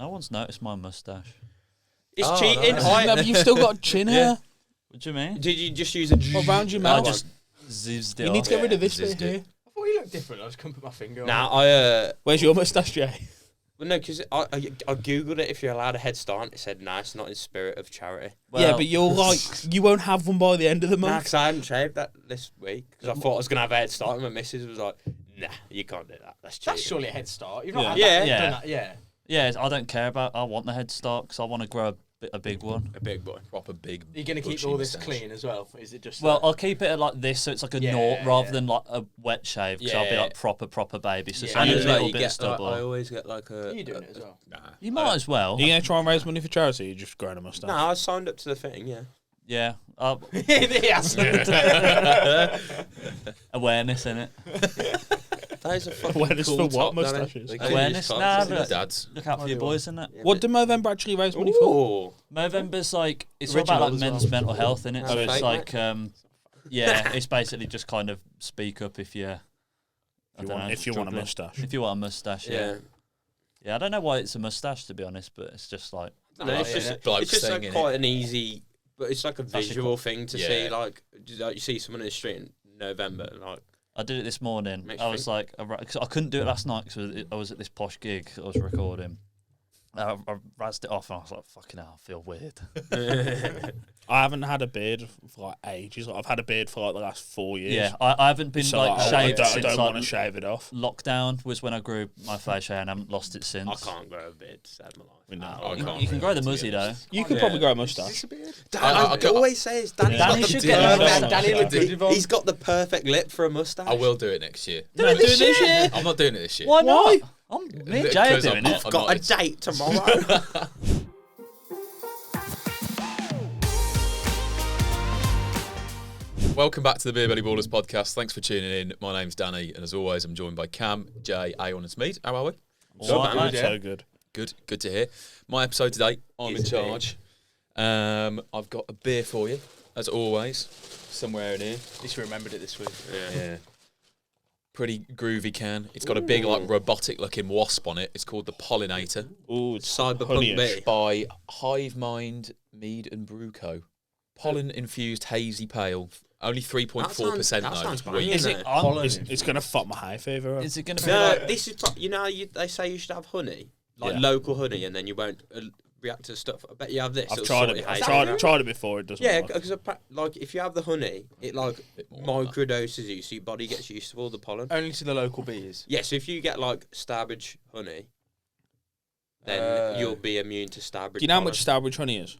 No one's noticed my moustache. It's cheating. No, but you've still got chin hair. What do you mean? Did you just use a... Around your I mouth. just zizzed it You need off. to get rid of this Zizzed bit here. I thought you looked different. I just couldn't put my finger on it. Nah, Where's your moustache, Jay? well, no, because I googled it. If you're allowed a head start, and it said, "No, it's not in spirit of charity." Well, Yeah, but you're like, you won't have one by the end of the Nah, month. because I hadn't shaved that this week. Because I thought I was gonna have a head start, and my missus was like, "Nah, you can't do that. That's cheating." That's surely a head start. You've not had Yeah. that. Yeah. Done that. Yeah. yeah, I don't care about. I want the head start because I want to grow a big one. A big boy. Proper big. Are you going to keep bushy all this moustache. clean as well? Is it just... Well, I'll keep it at like this, so it's like a Yeah, naught rather yeah. than like a wet shave. Because I'll be Yeah. like proper baby. So it's Yeah. only a And as well, little you bit get. of stubble. I always get like a. Are you doing it as well? Nah. You might as well. Are you going to try and raise money for charity? Or you just growing a moustache? No, I signed up to the thing. Yeah. Yeah. He hasn't. Awareness in it. That is a fucking Awareness cool for what top, doesn't it? moustaches? They Awareness? call Nah, these but- tops. Dads. Look out for your boys in it. Yeah, What but- did Movember actually raise money for? Ooh. Movember's like it's all about Original like as men's well. mental health in it. So Oh, it's fake, like yeah, it's basically just kind of speak up if you. If you want a struggling. moustache. If you want a moustache, yeah. Yeah. Yeah, I don't know why it's a moustache to be honest, but it's just like I don't know, it's yeah. just, Bloke it's just thing, like innit? quite an easy, but it's like a That's visual thing to see. Yeah. Like you see someone in the street in November, and like I did it this morning. Makes I you was like, cause I couldn't do it last night because I was at this posh gig I was recording. I razzed it off and I was like, fucking hell, I feel weird. I haven't had a beard for like ages. Like, I've had a beard for like the last 4 years. Yeah, I haven't been So like I shaved don't since want to like, shave it off. lockdown was when I grew my facial hair and I haven't lost it since. I can't grow a beard to save my life. We know. I You, can't you can grow the to be muzzy though. honest. You could Yeah. probably grow a Is moustache. this a beard? I always says Danny's Danny got the should get a perfect- moustache. Danny looked good with one. He's got the perfect lip for a mustache. I will do it next year. Do it this year. I'm not doing it this year. Why not? Why? Me and Jay are Because I'm doing not- it. I'm Got not a date tomorrow. Welcome back to the Beer Belly Ballers podcast. Thanks for tuning in. My name's Danny, and as always, I'm joined by Cam, Jay, Aon, and Smeed. How are we? All right, mate. So good. Good to hear. My episode today, I'm in Is a beer. charge. I've got a beer for you, as always, somewhere in here. At least we remembered it this week. Yeah. Pretty groovy can. It's got a big, like, robotic-looking wasp on it. It's called the Pollinator Ooh, it's Cyberpunk honeyish. B. by Hive Mind Mead and Brew Co. Pollen-infused hazy pale. Only 3.4% That sounds though. banging, Wheat. Is isn't it on? Pollen. It's going to fuck my hay fever up. Is it going to be No, like? this is you know they say you should have honey, like Yeah. local honey, and then you won't react to stuff. I bet you have this. I've it'll tried sort it. your I've hay out. tried it before. It doesn't Yeah, work. because like if you have the honey, it like Bit more than that. microdoses you, so your body gets used to all the pollen. Only to the local bees. Yeah, so if you get like Starbridge honey, then Uh, you'll be immune to Starbridge. Do you know how pollen. much Starbridge honey is?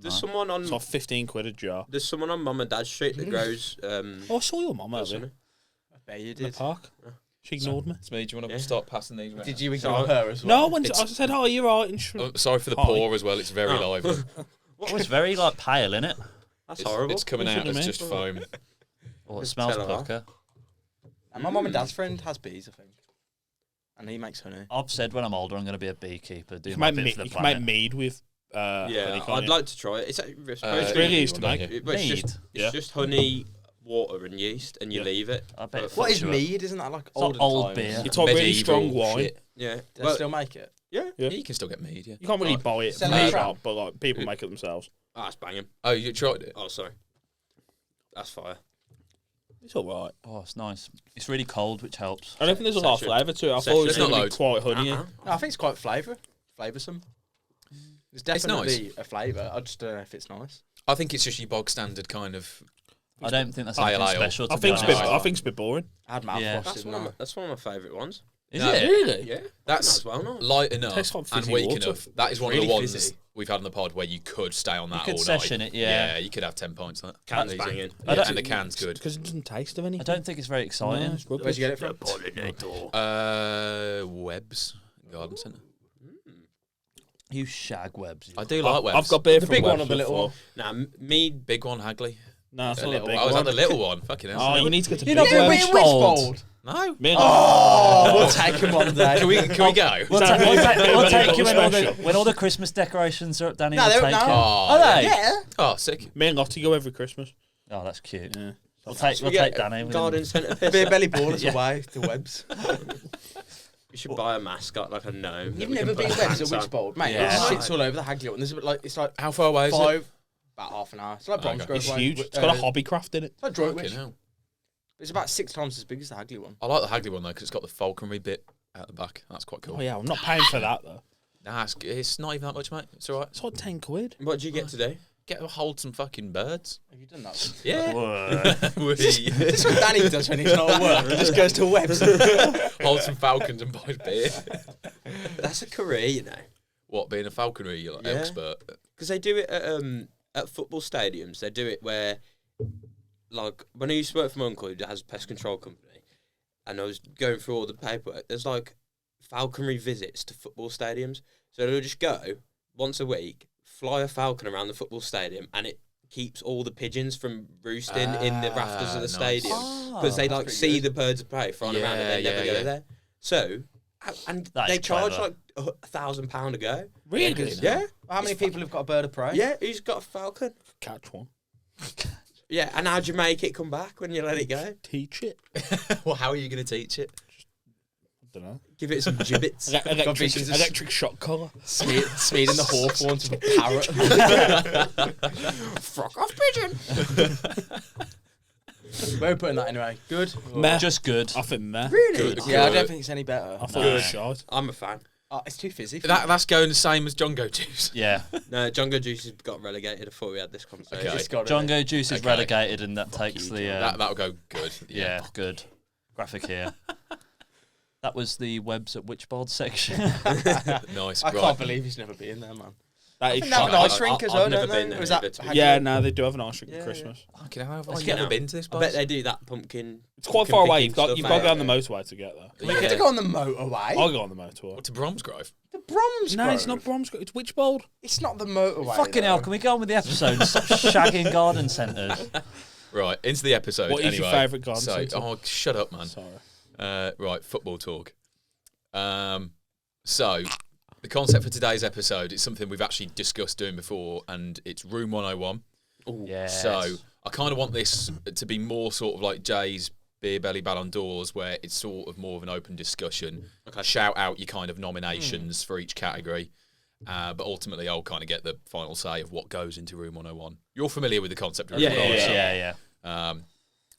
There's someone on It's like 15 quid a jar. there's someone on Mum and Dad's Street that grows. Oh, I saw your mum grows over honey. I bet you in the did. park. She ignored me. Smeed, do you want to Yeah. start passing these around? Did you So ignore her as No, well? I, went It's- I said, "Oh, you're right." And Oh, sorry for the Hi. pour as well. It's very Oh. lively. Oh, it's very like pale, isn't it? That's It's, horrible. it's coming out Listen to as me. just foam. Oh, it smells Tell her that. pucker. And my mum and dad's friend has bees, I think. And he makes honey. I've said when I'm older I'm going to be a beekeeper. Do you can my make, bit for the you can make planet. mead with Yeah, honey, can't I'd you? like to try it. It's supposed It's to really be, easy to make. but it's Mead? just Yeah. honey, water, and yeast, and you Yeah. leave it. I bet it What fucks is you up. mead? Isn't that like like olden old times? beer. It's like really Medieval strong wine. shit. Yeah, Do they well, still make it? yeah. Yeah, you can still get mead, yeah. You can't really buy it Sell from it the around. shop, but like people make it themselves. Oh, that's banging. Oh, you tried it? Oh, sorry. That's fire. It's all right. Oh, it's nice. It's really cold, which helps. I don't think there's a lot of Section. flavour to it. I Section. thought it was There's not going to be loads. quite honey. Uh-uh. No, I think it's quite flavoursome. There's definitely a flavour. I just don't know if it's nice. I think it's just your bog standard kind of. I don't think that's Pale anything ale. special. To I be think it's a bit. honest. I think it's a bit boring. I had mouthwash. Yeah. Yeah. That's one of my favourite ones. Is No. it? Really? Yeah, That's as well not. light enough Tastes like and fizzy weak water. enough. That is one Really of the ones fizzy. we've had on the pod where you could stay on that could all session night. it, yeah. you could have 10 pints on that. Can's Easy. banging. I don't- And the can's good. Because it doesn't taste of anything. I don't think it's very exciting. No, it's rubbish. Where'd you get it from? Webbs Garden Centre. You shag webs. I do like Webbs. I've got beer The from big one Webs or the little before. one? Nah, me. Big one, Hagley. No, it's The not a little big one. I was one. on the little one. Fucking hell. Oh, you need to get to You're big not ones. being Witchbold. No. Me and Oh, we'll take him one day. Can we go? We'll, that we'll, really we'll big take you special? when all the Christmas decorations are up, Danny. No, we'll they're- take no. you. Oh, Are they? Yeah. Oh, sick. Me and Lottie go every Christmas. Oh, that's cute. Yeah. We'll take Danny. with him. Garden centre piss. Beer belly ballers away to Webs. You should buy a mascot like a gnome. You've never been to Webb's at Witchbold, mate. Yeah. It shits all over the Hagley one. There's like it's like How far away is it? about half an hour. It's like Bromsgrove. It's huge. It's got a hobbycraft in it. It's like Droitwich. Fucking hell. It's about 6 times as big as the Hagley one. I like the Hagley one though because it's got the falconry bit out the back. That's quite cool. Oh yeah, I'm not paying for that though. Nah, it's not even that much, mate. It's all right. It's like £10. What did you get today? Get to hold some fucking birds. Have you done that? Yeah. Whoa. This is what Danny does when he's not at work. He just goes to Webb's. Hold some falcons and buy beer. That's a career, you know. What, being a falconry Yeah. expert? Because they do it at football stadiums. They do it where, like, when I used to work for my uncle who has a pest control company, and I was going through all the paperwork, there's like falconry visits to football stadiums. So they'll just go once a week, fly a falcon around the football stadium, and it keeps all the pigeons from roosting in the rafters of the nice. stadium because they like pretty see the birds of prey flying around and they never go there. So, and That they is charge clever. like £1,000 a go. Really? Yeah, How many people have got a bird of prey? yeah. Who's got a falcon? Catch one. Yeah, and how'd you make it come back when you let it go? Teach it. Well, how are you going to teach it? I don't know. Give it some gibbets. Electric shock collar. Speeding the hawthorns with a parrot. Fuck off, pigeon. Where are we putting that anyway? Good? Meh. Just good. I think meh. Really? Yeah, I don't think it's any better. I thought it was shite. I'm a fan. Oh, it's too fizzy. That's going the same as John Go Juice. Yeah. No, Jungle Juice has got relegated. I thought we had this conversation. Okay. It's got it. John Go Juice is Okay. relegated, and that takes the. That'll go good. Yeah, good. Graphic here. That was the Webs at Witchboard section. Nice. I right. can't believe he's never been there, man. That I is think they have an shite. ice rink as I've well, never don't they? been there Or is either, that to be Hagley? Yeah, no, they do have an ice rink Yeah, at Christmas. Fucking hell, I've Let's never get out. been to this I bet place. they do that pumpkin. It's quite pumpkin far away. picking You've got stuff to go on the out. motorway to get there. We get to go on the motorway. I'll go on the motorway. To Bromsgrove. The Bromsgrove. No, it's not Bromsgrove. It's Witchbold. It's not the motorway. Fucking hell, can we go on with the episode and stop shagging garden centres? Right, into the episode. What is your anyway. favourite garden centre? Oh, shut up, man. Sorry. Right, football talk. So, the concept for today's episode is something we've actually discussed doing before, and it's Room 101. Yes. So, I kind of want this to be more sort of like Jay's Beer Belly Ballon d'Ors, where it's sort of more of an open discussion. Okay. Shout out your kind of nominations for each category. But ultimately, I'll kind of get the final say of what goes into Room 101. You're familiar with the concept of Room 101? Yeah.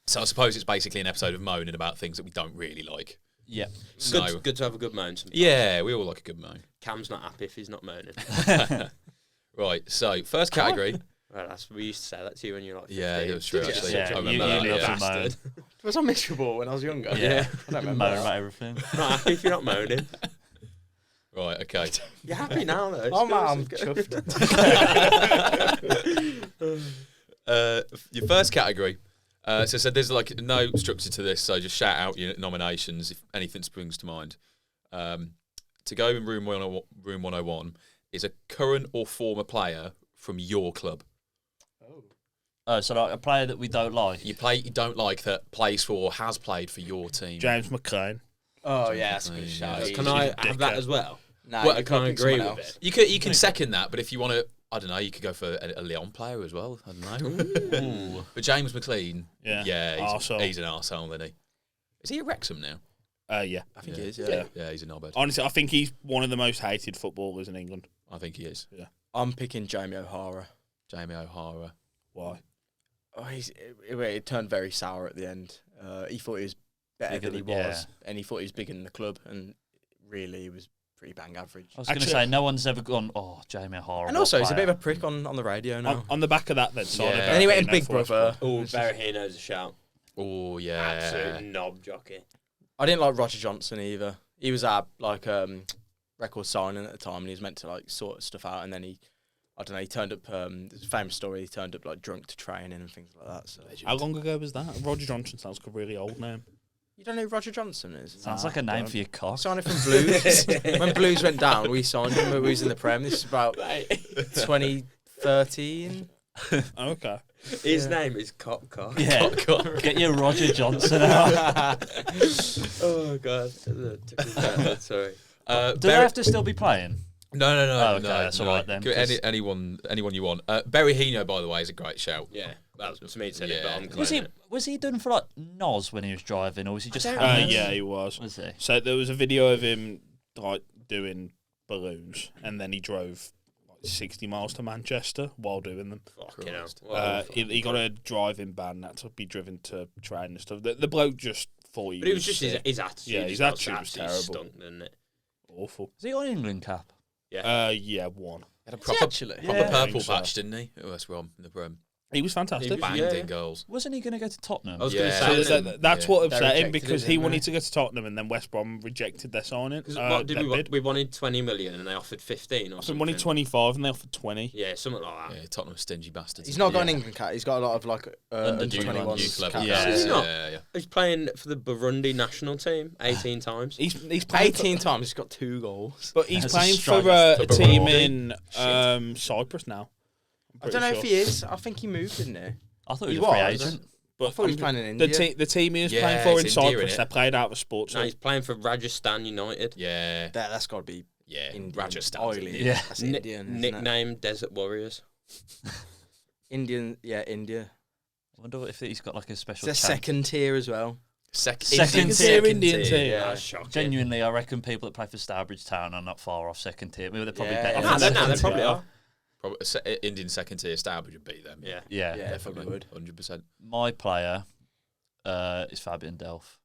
So I suppose it's basically an episode of moaning about things that we don't really like. Yeah. So, Good to have a good moan. Sometimes. yeah, we all like a good moan. Cam's not happy if he's not moaning. Right, so first category. Well, we used to say that to you when you were like 15. Yeah, it was true, Did you? actually. Yeah, I you remember that, love yeah. to moan. Was I miserable when I was younger? Yeah. I don't Moan remember. about everything. Not happy if you're not moaning. Right, okay. You're happy now, though. Oh, man, I'm It's chuffed. Your first category. So there's like no structure to this, so just shout out your nominations if anything springs to mind. To go in Room 101 is a current or former player from your club. Oh, so like a player that we don't like. You don't like that plays for or has played for your team. James McCain. Oh, yeah, that's a good Yeah. shout. Can I have that as well? Nah, Well, you I can't pick agree someone with else. it. You can second that, but if you want to, I don't know, you could go for a Lyon player as well. I don't know. Ooh. But James McLean, Yeah. he's an arsehole, isn't he? Is he at Wrexham now? Yeah. I think Yeah. it is, Yeah. Yeah, he's a knobhead. Honestly, I think he's one of the most hated footballers in England. I think he is. I'm picking Jamie O'Hara. Jamie O'Hara. Why? Oh, it turned very sour at the end. He thought he was better Bigger than he than- yeah. was, and he thought he was bigger than the club, and really he was pretty bang average. I was going to Actually- say, no one's ever gone, oh, Jamie O'Hara. And what also, he's a bit player." of a prick on the radio now. On the back of that, then. So Yeah. And then he went in Big for Brother. Oh, Berahino's a shout. Oh, yeah. Absolute knob jockey. I didn't like Roger Johnson either. He was our record signing at the time, and he was meant to like sort stuff out, and then he turned up. There's a famous story. He turned up like drunk to training and things like that. So How long ago was that? Roger Johnson sounds like a really old name. you don't know who Roger Johnson is? Sounds like a name for your cock. Signed him from Blues. When Blues went down, we signed him. We was in the Prem. This is about 2013. Okay. His name is Cock. Yeah. Get your Roger Johnson out. Oh, God. Sorry. Do they have to still be playing? No, Oh, okay, that's all right then, 'cause- Anyone you want. Berahino, by the way, is a great shout. Yeah. Well, to me, it said it, but Yeah. I'm Was he claiming was he done for like Nos when he was driving, or was he just? don't hammered? Yeah, he was. Was he? So there was a video of him like doing balloons, and then he drove like 60 miles to Manchester while doing them. it. Fucking hell. Christ. Well, He got a driving ban, had to be driven to train and stuff. The bloke just thought he but it was just sick. his attitude. Yeah, as his well, attitude was absolutely terrible. Stunk, didn't it? Awful. Has he got an England cap? Yeah, one. Had a Is he proper, actually? proper Yeah. I purple think so. patch, didn't he? At West Brom in the Prem. He was fantastic. He was- Banged Yeah. in goals. Wasn't he going to go to Tottenham? I was Yeah. going to So say, that's Yeah. what They upset him rejected because it, he didn't wanted they? to go to Tottenham and then West Brom rejected their signing. what did their we want? bid. We wanted 20 million and they offered 15 or I something. think wanted 25 and they offered 20. Yeah, something like that. Yeah, Tottenham stingy bastards. He's not got an Yeah. England cat. He's got a lot of like Under under 21s 21s youth level. caps. Yeah. Yeah, Is he not? yeah. He's playing for the Burundi national team 18 times. He's playing 18 times. He's got 2 goals. but he's That's a playing strike. for a For team Burundi. in Cyprus now. I don't know if he is. I think he moved, didn't he? I thought he He was a free was. agent. But I thought he was playing in the, India. the team he was Yeah, playing for in it's India, Cyprus, innit? they played out of sports. No, he's playing for Rajasthan United. Yeah, That's got to be yeah. Indian. Rajasthan. Oily. Yeah. That's Indian. isn't it? Nickname Desert Warriors. Indian. Yeah, India. I wonder if he's got like a It's special. their chance. second tier as well. Second tier Indian team. Yeah, Yeah. shocking. Genuinely, I reckon people that play for Stourbridge Town are not far off second tier. Maybe they're probably Yeah, better. yeah. than No, they second probably tier. are. Probably Indian second tier Stourbridge would beat them. Yeah. Yeah. Yeah, probably would. 100%. My player is Fabian Delph.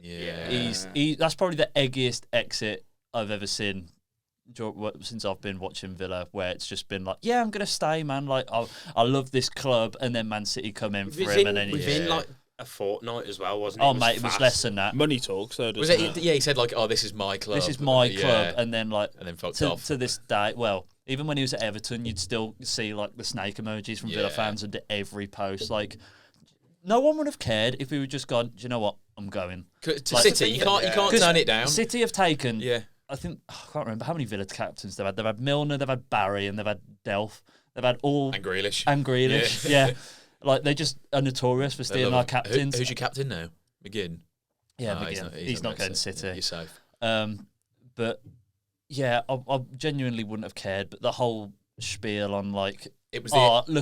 Yeah. That's probably the eggiest exit I've ever seen since I've been watching Villa, where it's just been like, yeah, I'm gonna stay, man. Like, I love this club, and then Man City come in for him, and then within he's like a fortnight as well, wasn't it? oh mate, it was fast. less than that. Money talks, though, Was doesn't it? it? Yeah, he said like, "Oh, this is my club. This is my Yeah. club, and then like And then fucked to, off. to this day, well, even when he was at Everton, you'd still see like the snake emojis from Villa Yeah. fans under every post. Like, no one would have cared if he would just gone, do you know what, I'm going. To Like- City, you can't Yeah. turn it down. City have taken, Yeah. I think, I can't remember how many Villa captains they've had. They've had Milner, they've had Barry, and they've had Delph. They've had all And Grealish. and Grealish. Yeah. Like, they just are notorious for They stealing love our him. captains. Who's your captain now? McGinn. yeah, No, McGinn. he's He's not going You're City. safe. But yeah, I genuinely wouldn't have cared. But the whole spiel on like, It was oh, the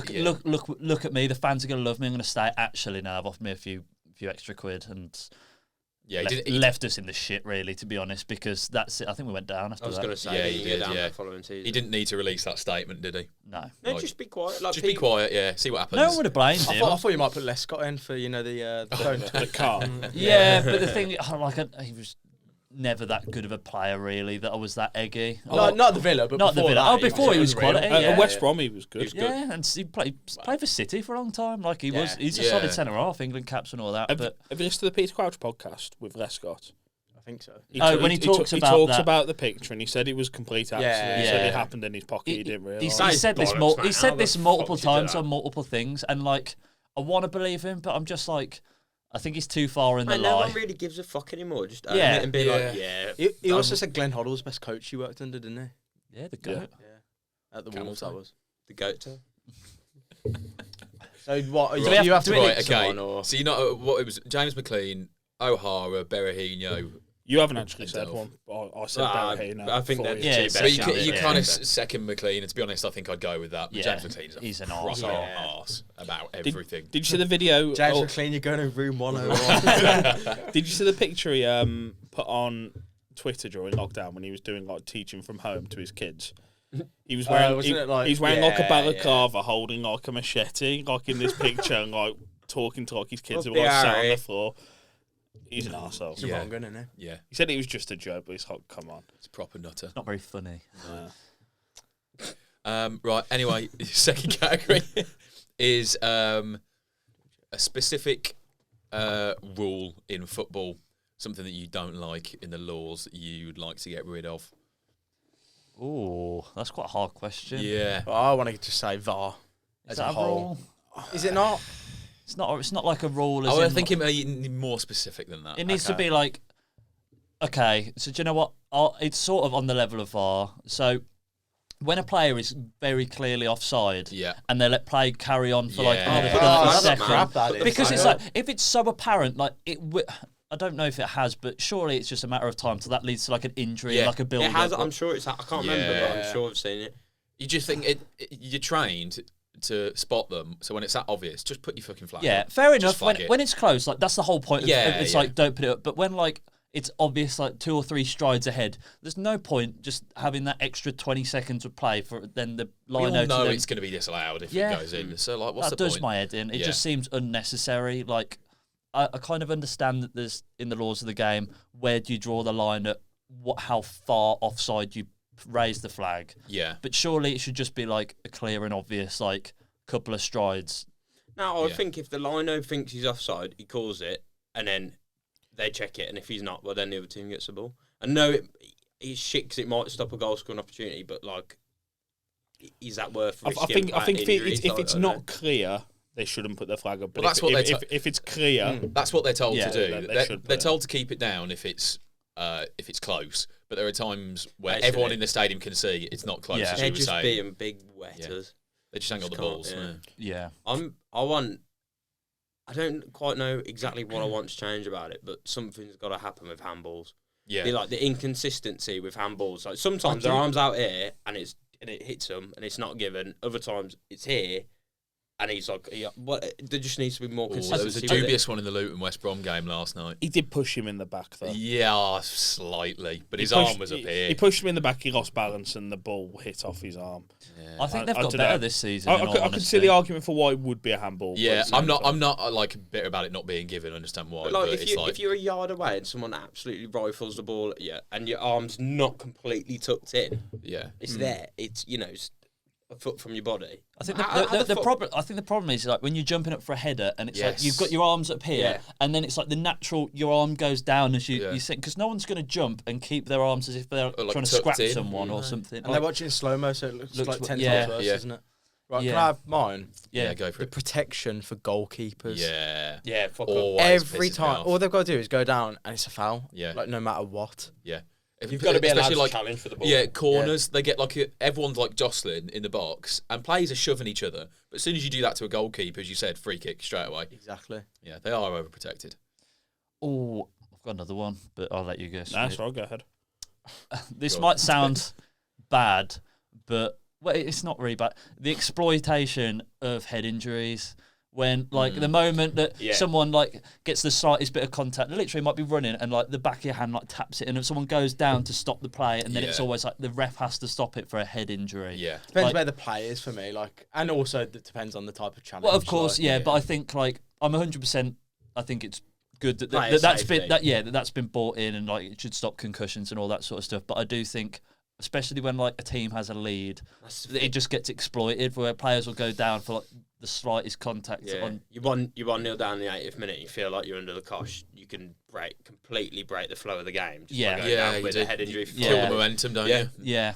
look, look at me. The fans are gonna love me. I'm gonna stay. Actually, now they've offered me a few extra quid and Yeah, left us in the shit. Really, to be honest, because that's it. I think we went down after I was that. going to say, Yeah, that he you go did, down yeah. the following season. he didn't need to release that statement, did he? No, No, like- just be quiet. Like, Just be quiet. Yeah, see what happens. no one would have blamed I him. thought you might put Lescott in for the The car. Yeah, but the thing, he was never that good of a player, really. That I was that eggy. No, not the Villa, but Not the before Villa. that, Oh, before he was unreal. quality. Yeah. At West Brom, he was good. He was good. Yeah, and he played for City for a long time. Like he was, Yeah. he's a Yeah. solid centre half, England caps and all that. Have, But have you listened to the Peter Crouch podcast with Lescott? I think so. When he talks about he talks that- about the picture and he said it was complete accident. Yeah. He said Yeah. it happened in his pocket. He didn't realise. he said this. bollocks, mate. He said How this the multiple fuck did you do times that? on multiple things, and like I want to believe him, but I'm just like, I think he's too far in the Man, no lie. one really gives a fuck anymore. Just own Yeah. it and be Yeah. like, yeah. He also said Glenn Hoddle was the best coach he worked under, didn't he? Yeah, the goat. At the Camel Wolves, that toe. was. The goat toe. So what? we Do have- you have do to we- pick Right, okay. someone, or So you know what it was? James McLean, O'Hara, Berahino. You haven't actually And said Delph. one. I said Ah, Barry now. I think before that- you. Yeah, two so So best you, candidates, you yeah. kind of second McLean, and to be honest, I think I'd go with that. But Yeah. James McLean's He's an proper arse. arse about everything. Did you see the video? James oh, McLean, you're going to room 101. Did you see the picture he put on Twitter during lockdown when he was doing like teaching from home to his kids? He was wearing wasn't it like- he's wearing like a yeah, balaclava, holding like a machete, like in this picture, and like talking to like his kids who Well, were like, sat on Barry. the floor. He's an arsehole. It's a wrong gun, isn't it? Yeah, He said it was just a joke, but he's like, come on. it's a proper nutter. Not very funny. Right. Anyway, second category is a specific rule in football, something that you don't like in the laws that you'd like to get rid of. Oh, that's quite a hard question. Yeah. Well, I want to just say VAR Is as that a a whole. rule? Is it not? It's not. It's not like a rule. I As would in, think it may need more specific than that. It needs to Okay. be like, okay, so do you know what? It's sort of on the level of VAR. So when a player is very clearly offside Yeah. and they let play carry on for like Yeah. another Oh, 30 that's seconds. crap, that is. Because it's like, if it's so apparent, like, I don't know if it has, but surely it's just a matter of time till that leads to like an injury, Yeah. like a build It has. up. I'm sure it's. I can't remember, but I'm Yeah. sure I've seen it. You just think you're trained to spot them. So when it's that obvious, just put your fucking flag. Yeah, up. fair Just enough. flag it. When it's close, like that's the whole point. It's Yeah. like don't put it up. But when like it's obvious, like 2 or 3 strides ahead, there's no point just having that extra 20 seconds of play for then the we all lino to know then it's going to be disallowed if Yeah. it goes in. So like, what's that the does point? my head in. It Yeah. just seems unnecessary. Like I kind of understand that there's in the laws of the game where do you draw the line at how far offside you raise the flag. Yeah. But surely it should just be like a clear and obvious like couple of strides. Now, I Yeah. think if the lino thinks he's offside, he calls it, and then they check it, and if he's not, well, then the other team gets the ball. I know it's shit because it might stop a goal scoring opportunity, but like, is that worth risking? I think if injuries? if Like, it's I don't know. not clear, they shouldn't put their flag up. But Well, that's what if it's clear, That's what they're told Yeah, to do. they They're, should put they're it. told to keep it down if it's close. But there are times where Basically. everyone in the stadium can see it's not close. Yeah. As They're you were just saying, being big wetters. they just ain't got the Just can't, balls. yeah. Yeah. I don't quite know exactly what I want to change about it, but something's got to happen with handballs. Yeah. Like the inconsistency with handballs. Like sometimes their arms out here and it hits them and it's not given. Other times it's here and he's like, what? There just needs to be more Ooh, consistency. there was a with it. dubious one in the Luton West Brom game last night. he did push him in the back though. Yeah, slightly, but his He pushed- arm was up he- here. He pushed him in the back. He lost balance, and the ball hit off his arm. I think I- they've I got dunno. better this season. in all I could see honesty. the argument for why it would be a handball. but Yeah, at the I'm same not. time- I'm not like bitter about it not being given. I understand why. But like, but if you're a yard away and someone absolutely rifles the ball at you and your arm's not completely tucked in, yeah, it's there. It's it's a foot from your body. I think How the fuck- problem. I think the problem is like when you're jumping up for a header and it's like Yes. you've got your arms up here, Yeah. and then it's like the natural your arm goes down as you Yeah. you think because no one's going to jump and keep their arms as if they're like trying to tucked scrap in. someone or something. And Like, they're watching slow mo, so it looks Looks like 10 yeah. times worse, Yeah. isn't it? Right, Yeah. can I have mine? yeah, go for The it. protection for goalkeepers. Yeah, Yeah, fuck off. always Every pisses me time, off. all they've got to do is go down, and it's a foul. Yeah. Like no matter what. Yeah, You've got to be allowed especially to like challenge for the ball. yeah, corners. They get like everyone's like jostling in the box, and players are shoving each other. But as soon as you do that to a goalkeeper, as you said, free kick straight away. Exactly. Yeah, they are overprotected. oh, I've got another one, but I'll let you go. Nah, Smith. sorry, go ahead. This Go on. might sound bad, but well, it's not really bad. The exploitation of head injuries. When like the moment that Yeah. someone like gets the slightest bit of contact, literally might be running and like the back of your hand like taps it, and if someone goes down to stop the play, and then it's Yeah. always like the ref has to stop it for a head injury. Yeah, Depends Like- where the play is for me, like, and also it depends on the type of challenge. Well, of course, like, yeah, but I think like I'm 100%. I think it's good that, Player that's safety. been that's been brought in and like it should stop concussions and all that sort of stuff. But I do think, especially when like a team has a lead, it just gets exploited where players will go down for like the slightest contact Yeah, on. you 1-0 down in the 80th minute. You feel like you're under the cosh. You can completely break the flow of the game. Just Yeah. by going yeah, down you with do. a head injury. You for kill Yeah. the momentum, don't Yeah. you? Yeah,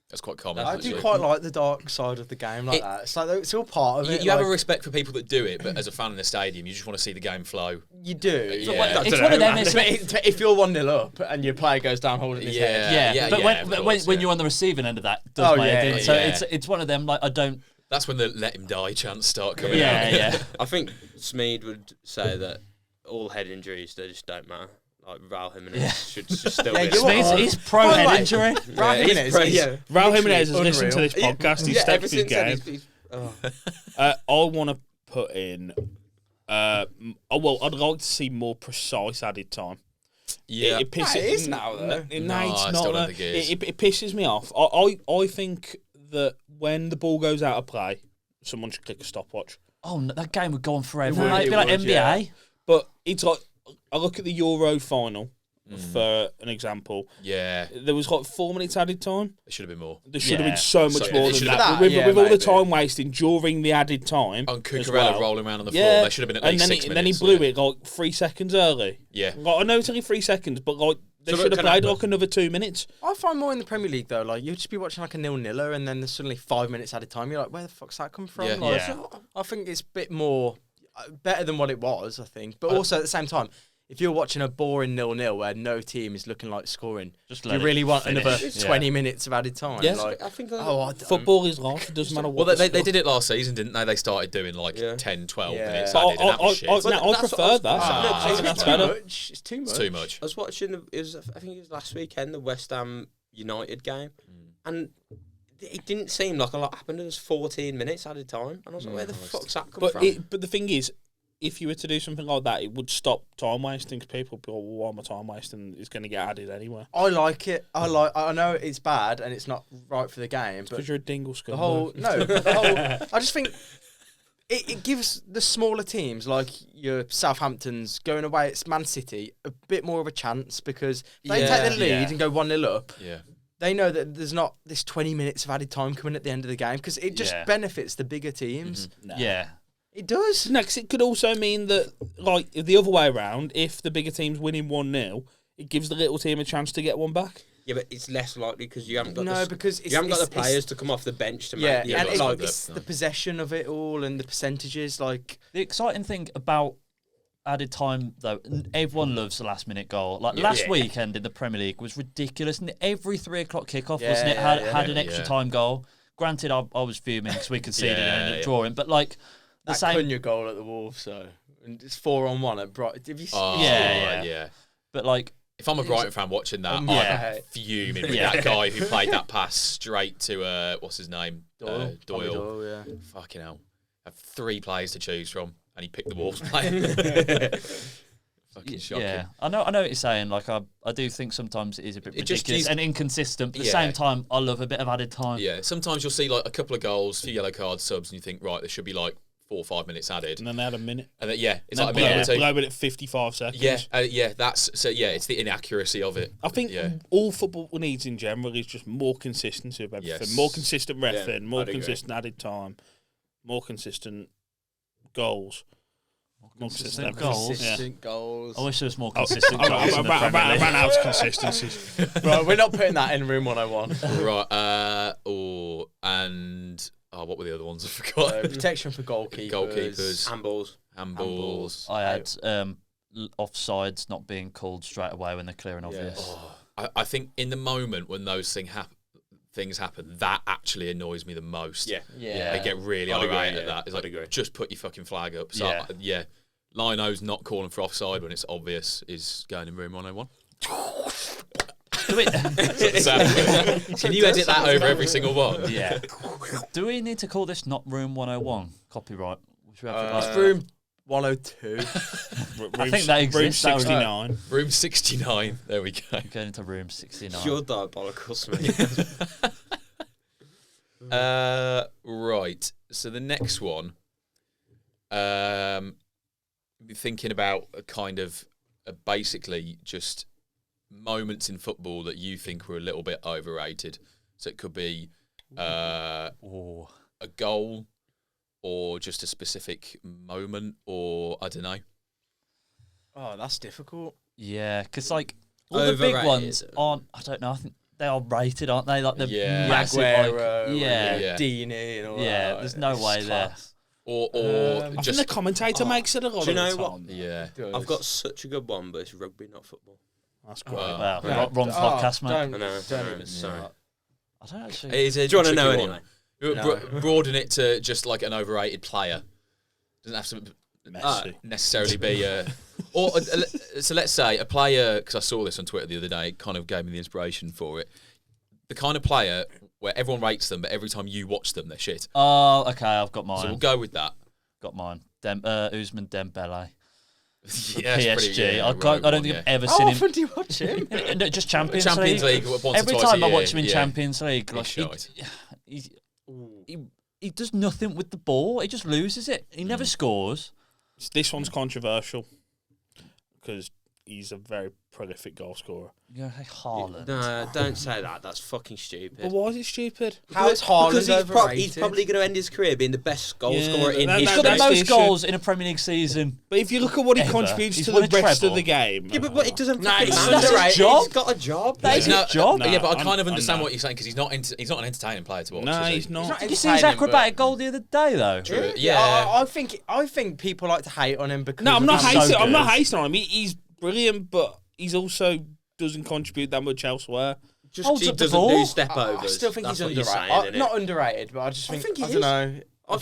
That's quite common. I do actually. quite like the dark side of the game like It- that. It's like it's all part of You, it. you have a like, respect for people that do it, but as a fan in the stadium, you just want to see the game flow. you do. Yeah. I It's don't one of know, them, man. isn't If you're 1-0 up and your player goes down holding his head, yeah. yeah, but yeah, when of when, course, when yeah. you're on the receiving end of that, it does Oh, my head yeah, in. So yeah. it's one of them like I don't. That's when the let him die chants start coming Yeah, out. yeah. I think Smeed would say that all head injuries they just don't matter. Like Raul Jimenez should still Yeah, be. you're He's, right. he's pro By the head way, injury. Raul he's Jimenez pro- is yeah. Raul literally Jimenez has listened to unreal. this podcast. He's Yeah, stepped ever his since then game. oh. I want to put in. Well, I'd like to see more precise added time. Yeah. It pisses. it is now, though. No, No, it's I not. still don't though. think it is. It pisses me off. I think that when the ball goes out of play, someone should click a stopwatch. Oh, no, that game would go on forever. would, It'd be it like would, NBA. yeah. But it's like I look at the Euro final for an example. Yeah, There was like 4 minutes added time. there should have been more. There should have Yeah. been so much So, more it than should that. have- With, yeah, with all the maybe. time wasting during the added time. And as Cucurella well. rolling around on the floor. Yeah, There should have been at and least then 6 he, minutes. then he blew yeah. it like 3 seconds early. Yeah. Like, I know it's only 3 seconds, but like they So should have can played I- like another 2 minutes. I find more in the Premier League though. Like you'd just be watching like a 0-0 and then there's suddenly 5 minutes at a time. You're like, where the fuck's that come from? Yeah. Like, Yeah. I think it's a bit more better than what it was. I think, but also at the same time, if you're watching a boring 0-0 where no team is looking like scoring, Just do let you it really want finish. another Yeah. 20 minutes of added time? Yeah. Like, I think. oh, I don't. Football is life. It doesn't matter Well, what. they the score- did it last season, didn't they? They started doing like Yeah. 10, 12 Yeah. minutes But added, and that was shit. I Well, that's what prefer that. Ah, I think that's too better. much. It's too much. It's too much. I was watching. I think it was last weekend, the West Ham United game, and it didn't seem like a lot happened. It was 14 minutes at a time, and I was like, where the fuck's that come from? But the thing is, if you were to do something like that, it would stop time wasting because people go, well, why am I time wasting? It's going to get added anyway. I like it. I know it's bad and it's not right for the game, but Because you're a dingle the scum. whole I just think it gives the smaller teams like your Southamptons going away at Man City a bit more of a chance because if they take the lead and go 1-0 up. Yeah. They know that there's not this 20 minutes of added time coming at the end of the game because it just benefits the bigger teams. Nah. Yeah. It does. No, because it could also mean that, like, the other way around, if the bigger team's winning 1-0, it gives the little team a chance to get one back. Yeah, but it's less likely because you haven't got because you haven't got the players to come off the bench to make and like it's the possession of it all and the percentages. Like The exciting thing about added time, though, everyone loves the last-minute goal. Like last weekend in the Premier League was ridiculous, and every 3:00 kickoff, wasn't it? Had an extra time goal. Granted, I was fuming because we conceded and ended up drawing, but like the that same. Cunha goal at the Wolves, so and it's 4-on-1 at Brighton. Have you seen? Yeah. But like, if I'm a Brighton fan watching that, I'm fuming with that guy who played that pass straight to what's his name? Doyle. Doyle. Yeah. Fucking hell. Have 3 players to choose from, and he picked the Wolves player. Fucking shocking. yeah, I know what you're saying. Like, I do think sometimes it is a bit ridiculous and inconsistent. But at the same time, I love a bit of added time. Yeah, sometimes you'll see like a couple of goals, few yellow card subs, and you think, right, there should be like 4 or 5 minutes added. And then they had a minute. And then, it's And like a minute or two. blow it at 55 seconds. It's the inaccuracy of it. I think all football needs in general is just more consistency of everything. Yes. More consistent refereeing, more I'd agree. consistent added time, more consistent goals. More consistent goals. Consistent goals. I wish there was more consistent I goals. in the Premier League. ran out of consistencies. Right, we're not putting that in room 101. Right. What were the other ones? I forgot. Protection for goalkeepers. handballs. I had offsides not being called straight away when they're clear and obvious. I think in the moment when those things happen, that actually annoys me the most. Yeah. I get really I'd irate agree, at that. It's I'd like, agree. just put your fucking flag up. So, Yeah. Lino's not calling for offside when it's obvious is going in room 101. Do it. Can you edit that over every single one? Yeah. Do we need to call this not room 101? Copyright. Should we have it It's like- room 102. I think that exists. Room 69. Room 69. There we go. Going into room 69. You're diabolical, Smith. Right. So the next one, thinking about a kind of basically just moments in football that you think were a little bit overrated. So it could be a goal or just a specific moment or I don't know. Oh, that's difficult. Yeah, because like all the big Overrated. ones aren't. I don't know. I think they are rated, aren't they? Like the massive, Maguire, like, yeah, Yeah. Deeney and all that. yeah. There's no It's way there. class. Or I think just the commentator makes it a lot Do you of know the what? time. yeah. I've got such a good one, but it's rugby, not football. That's great. Wow, Yeah. wrong podcast, mate. I know. Don't even sorry. I don't actually. It is a Do you want to know tricky one. anyway? Broaden it to just like an overrated player. Doesn't have to Messi. necessarily be so let's say a player, because I saw this on Twitter the other day, it kind of gave me the inspiration for it. The kind of player where everyone rates them, but every time you watch them, they're shit. Oh, okay. I've got mine. So we'll go with that. Got mine. Usman Dembele. Yeah, it's PSG. pretty, I don't think I've ever How seen him. often do you watch him? No, just Champions Champions League. League once Every or twice time a I year, watch him in yeah. Champions League, like He's he does nothing with the ball. He just loses it. He never scores. This one's controversial because he's a very prolific goal scorer. Yeah, like Haaland. No, don't say that. That's fucking stupid. But why is it stupid? How is Haaland Because overrated? he's probably going to end his career being the best goal Yeah, scorer in that- He's history. got the that's the most issue. goals in a Premier League season. But if you look at what he Ever. contributes He's to won the a rest treble. of the game. Yeah, but it doesn't Nah, fucking he's matter. that's his He's job. got a job. That is No, his job. no. yeah, but I I'm- kind of I understand know. what you're saying because he's not an entertaining player to watch. No, is he? he's not. Did you see his acrobatic goal the other day, though? True. Yeah, Yeah. I think people like to hate on him because No, I'm not so hating. I'm not good. hating on him. He's brilliant, but he's also doesn't contribute that much elsewhere. Just Holds he up the doesn't ball. do step overs. I still think That's he's what you're underrated. saying, innit? Not underrated, but I just I think, think he I is. don't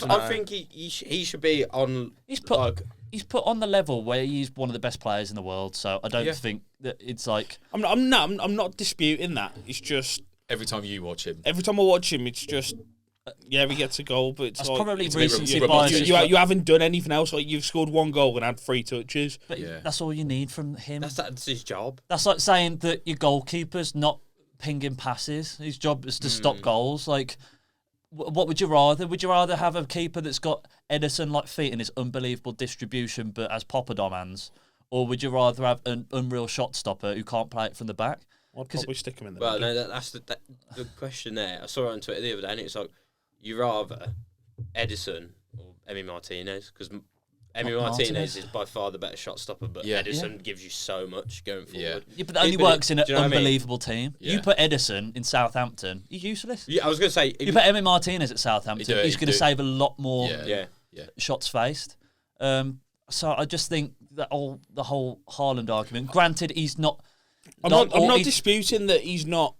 know. I think he should be on. He's put like, he's put on the level where he's one of the best players in the world. So I don't Yeah. think that it's like I'm not disputing that. It's just Every time you watch him. Every time I watch him, it's just he gets a goal, but it's That's like, probably it's a bit recency robotic. bias. You haven't done anything else. Like you've scored one goal and had 3 touches. But Yeah. that's all you need from him. That's his job. That's like saying that your goalkeeper's not pinging passes. His job is to stop goals. Like, what would you rather? Would you rather have a keeper that's got Edison like feet and his unbelievable distribution, but has Poppadom hands, or would you rather have an unreal shot stopper who can't play it from the back? I'd probably stick him in the Well, middle. no, that's the question there. I saw it on Twitter the other day, and it's like, you rather Edison or Emi Martinez, because Emi Martinez is by far the better shot stopper, but Yeah. Edison gives you so much going forward. Yeah, but that only But works in an do you know what I mean? unbelievable team. Yeah. You put Edison in Southampton, he's useless. Yeah, I was going to say, You put Emi Martinez at Southampton, You do, he's you going to do. save a lot more Yeah. shots faced. So I just think that the whole Haaland argument. Granted, he's not. I'm not he's- disputing that he's not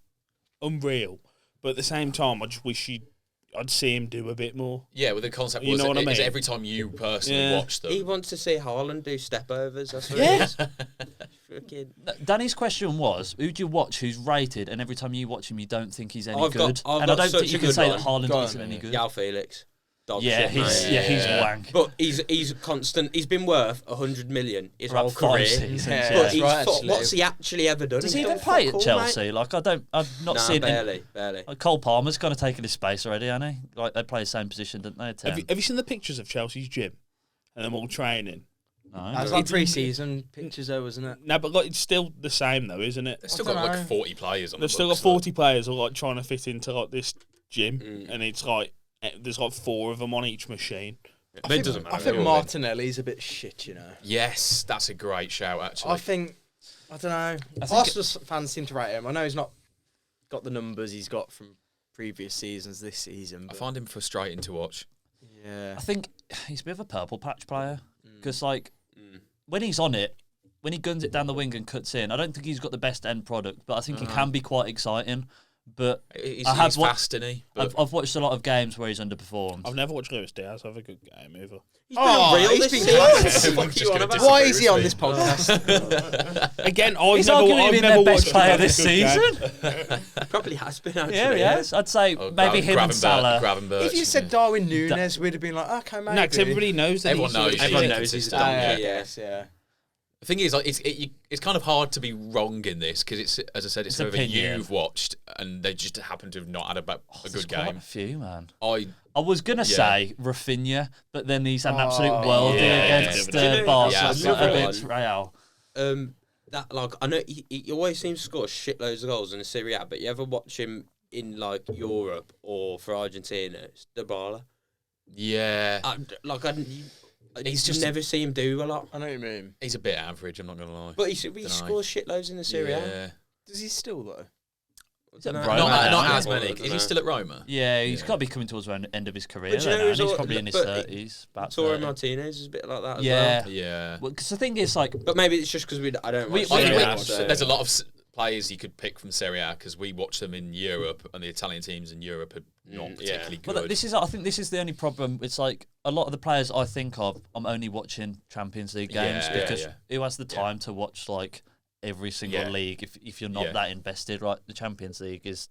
unreal, but at the same time, I just wish I'd see him do a bit more. Yeah, well, the concept You was know what I is mean? every time you personally Yeah. watch them. he wants to see Haaland do step-overs. That's what Yeah. it is. Freaking... Danny's question was, who'd you watch who's rated, and every time you watch him, you don't think he's any I've got- good? I've And I got don't such think you a can good say one. that Haaland Go on, isn't any good. Yao Felix. Dog Yeah, shit, he's mate. he's wank. But he's constant. He's been worth 100 million his For whole about 5 career. seasons, Yeah. But he's Right, fuck- actually. what's he actually ever done? Does He's he even done play fuck at all, mate. Chelsea? Like I've not Nah, seen barely. Like Cole Palmer's kind of taken his space already, hasn't he? Like they play the same position, don't they? 10. Have you seen the pictures of Chelsea's gym and them all training? No. That's like pre-season pictures, though, wasn't it? No, but like it's still the same though, isn't it? They've still I got don't like know. 40 players on They've the still got books, 40 players all like trying to fit into like this gym, Mm. and it's like there's like 4 of them on each machine. But it doesn't matter. I think they're all in. Martinelli's a bit shit, you know. Yes, that's a great shout, actually. I don't know. think Arsenal fans seem to rate him. I know he's not got the numbers he's got from previous seasons this season. I But find him frustrating to watch. yeah. I think he's a bit of a purple patch player Mm. because like when he's on it, when he guns it down the wing and cuts in, I don't think he's got the best end product, but I think he can be quite exciting. But He's, I have he's wa- fast, isn't he? But I've watched a lot of games where he's underperformed. I've never watched Luis Diaz have a good game either. He's been Oh, unreal he's this been season. class. What I'm are just you on gonna about? disagree Why is he with on me. this podcast? Again, I've He's never, arguably I've been never their best watched him player have a this good game. season. Probably has been actually. Yeah, he has. I'd say Oh, maybe him and Salah. If you said Darwin Núñez, we'd have been like, okay, maybe. No, 'cause everybody knows that. Everyone he's knows. shit. Everyone Yeah, knows he's a consistent. donkey. yeah, Yeah. I guess, yeah. The thing is, like, it's kind of hard to be wrong in this because it's, as I said, it's It's whoever opinion. you've watched and they just happen to have not had a There's good quite game. a few, man. I was gonna Yeah. say Rafinha, but then he's had an absolute Oh, worldie yeah. against Do you know- Barca Yeah, against another Real. That like I know he always seems to score shitloads of goals in the Serie A, but you ever watch him in like Europe or for Argentina? It's Dybala. yeah, He's just- never see him do a lot, I know what you mean. he's a bit average. I'm not gonna lie. but he Dunno. scores shitloads in the Serie A. Yeah. Does he still, though? Dunno. Roma Not, now, not yeah. as many. I Is dunno. he still at Roma? Yeah, he's Yeah. got to be coming towards the end of his career. But you know Then, and who's he's all- probably in his but 30s. About Toro 30. Martinez is a bit like that as Yeah. well. Yeah. Because the thing is, like, But maybe it's just because I don't We- watch we- Serie we- A, so- There's a lot of players you could pick from Serie A because we watch them in Europe and the Italian teams in Europe are not Yeah. particularly well, good. this is. I think this is the only problem. It's like a lot of the players I think of, I'm only watching Champions League games Yeah, because yeah. who has the time to watch like every single Yeah. league if you're not Yeah. that invested? Right, the Champions League is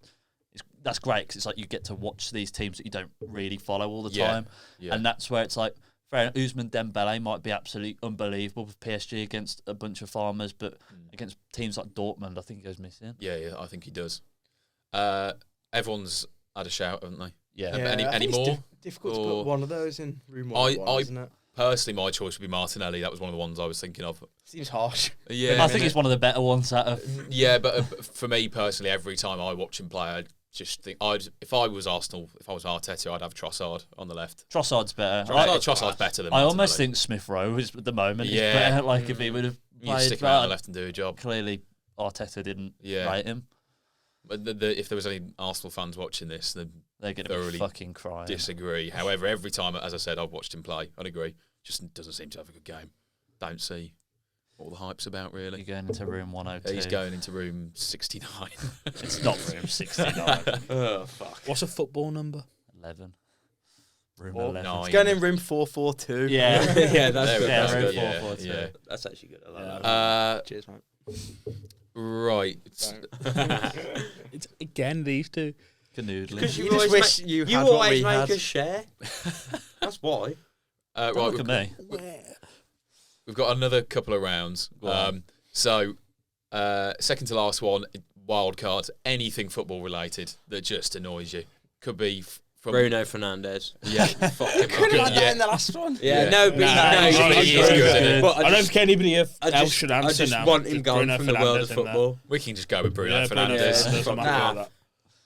that's great because it's like you get to watch these teams that you don't really follow all the Yeah, time, yeah. and that's where it's like. Fair enough, Ousmane Dembele might be absolutely unbelievable with PSG against a bunch of farmers, but against teams like Dortmund, I think he goes missing. Yeah, I think he does. Everyone's had a shout, haven't they? Yeah, Yeah. Any I think it's more? difficult to Or- put one of those in room I- 101, I- isn't it? Personally, my choice would be Martinelli. That was one of the ones I was thinking of. Seems harsh. Yeah, I think it's one of the better ones out of. Yeah, but for me personally, every time I watch him play, I just think if I was Arsenal, if I was Arteta, I'd have Trossard on the left. Trossard's better. Trossard's better than I Martinelli. almost think Smith Rowe is at the moment. Yeah. Is better. Like if he would have you played, stick him out on the but left and do a job. clearly Arteta didn't Yeah. rate him. But if there was any Arsenal fans watching this, then They're going to be thoroughly fucking crying. disagree. However, every time, as I said, I've watched him play, I'd agree. Just doesn't seem to have a good game. Don't see what the hype's about, You're really. going into room 102. He's going into room 69. It's not room 69. Oh fuck! What's a football number? 11. Room Or 11. nine. It's going in room 442. Yeah. Yeah, that's There we good. go. Yeah, That's room good. 442. Yeah. That's actually good. I like that. Cheers, mate. Right. It's again these two. Canoodling. Because You just wish you had what always we make had. us share. That's why. Don't Right. look at me. We've got another couple of rounds. Second to last one, wild cards. Anything football related that just annoys you. Could be from Bruno Fernandes. Yeah, fuck him Could have up. had that in the last one. Yeah, no, but he is good, isn't he? But I don't think anybody else should I answer just now. want him Just gone Bruno from the world of Fernandes in there. football. We can just go with Bruno Yeah, Bruno Fernandes. Fernandes, I'm happy with that.